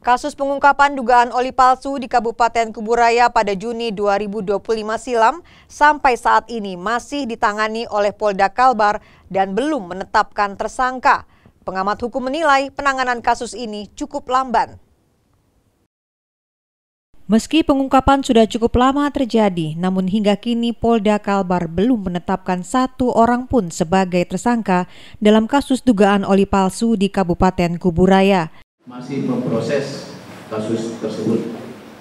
Kasus pengungkapan dugaan oli palsu di Kabupaten Kuburaya pada Juni 2025 silam sampai saat ini masih ditangani oleh Polda Kalbar dan belum menetapkan tersangka. Pengamat hukum menilai penanganan kasus ini cukup lamban. Meski pengungkapan sudah cukup lama terjadi, namun hingga kini Polda Kalbar belum menetapkan satu orang pun sebagai tersangka dalam kasus dugaan oli palsu di Kabupaten Kuburaya. Masih memproses kasus tersebut,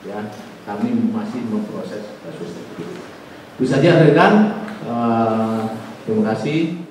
ya, kami masih memproses kasus tersebut. Bisa rekan, terima kasih.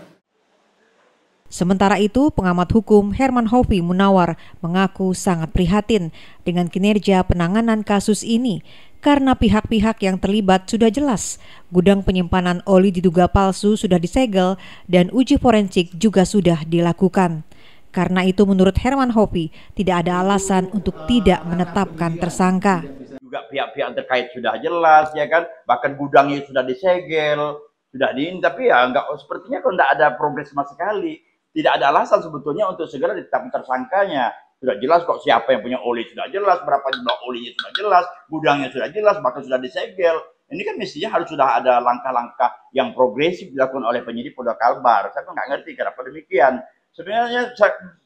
Sementara itu, pengamat hukum Herman Hofi Munawar mengaku sangat prihatin dengan kinerja penanganan kasus ini karena pihak-pihak yang terlibat sudah jelas. Gudang penyimpanan oli diduga palsu sudah disegel dan uji forensik juga sudah dilakukan. Karena itu menurut Herman Hofi tidak ada alasan untuk tidak menetapkan tersangka. Juga pihak-pihak terkait sudah jelas, ya kan, bahkan gudangnya sudah disegel, sudah tapi ya enggak, sepertinya kalau enggak ada progres sama sekali. Tidak ada alasan sebetulnya untuk segera ditetapkan tersangkanya. Sudah jelas kok siapa yang punya oli, sudah jelas, berapa jumlah olinya sudah jelas, gudangnya sudah jelas, bahkan sudah disegel. Ini kan mestinya harus sudah ada langkah-langkah yang progresif dilakukan oleh penyidik Polda Kalbar. Saya nggak ngerti kenapa demikian. Sebenarnya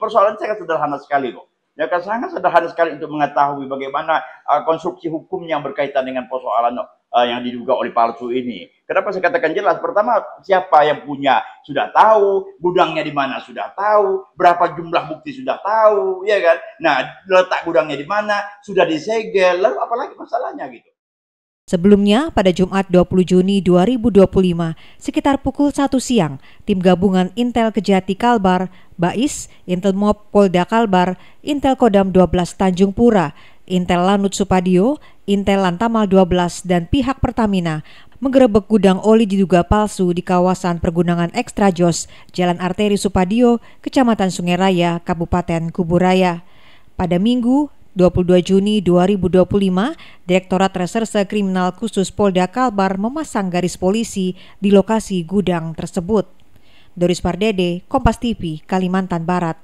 persoalan saya sederhana sekali kok. Ya kan sangat sederhana sekali untuk mengetahui bagaimana konstruksi hukum yang berkaitan dengan persoalan yang diduga oli palsu ini. Kenapa saya katakan jelas? Pertama, siapa yang punya sudah tahu, gudangnya di mana sudah tahu, berapa jumlah bukti sudah tahu, ya kan? Nah, letak gudangnya di mana sudah disegel, lalu apalagi masalahnya gitu. Sebelumnya, pada Jumat 20 Juni 2025, sekitar pukul 1 siang, tim gabungan Intel Kejati Kalbar, Bais, Intel Mob Polda Kalbar, Intel Kodam 12 Tanjung Pura, Intel Lanut Supadio, Intel Lantamal 12, dan pihak Pertamina menggerebek gudang oli diduga palsu di kawasan pergunungan Ekstra Jos, Jalan Arteri Supadio, Kecamatan Sungai Raya, Kabupaten Kuburaya. Pada Minggu 22 Juni 2025, Direktorat Reserse Kriminal Khusus Polda Kalbar memasang garis polisi di lokasi gudang tersebut. Doris Pardede, Kompas TV, Kalimantan Barat.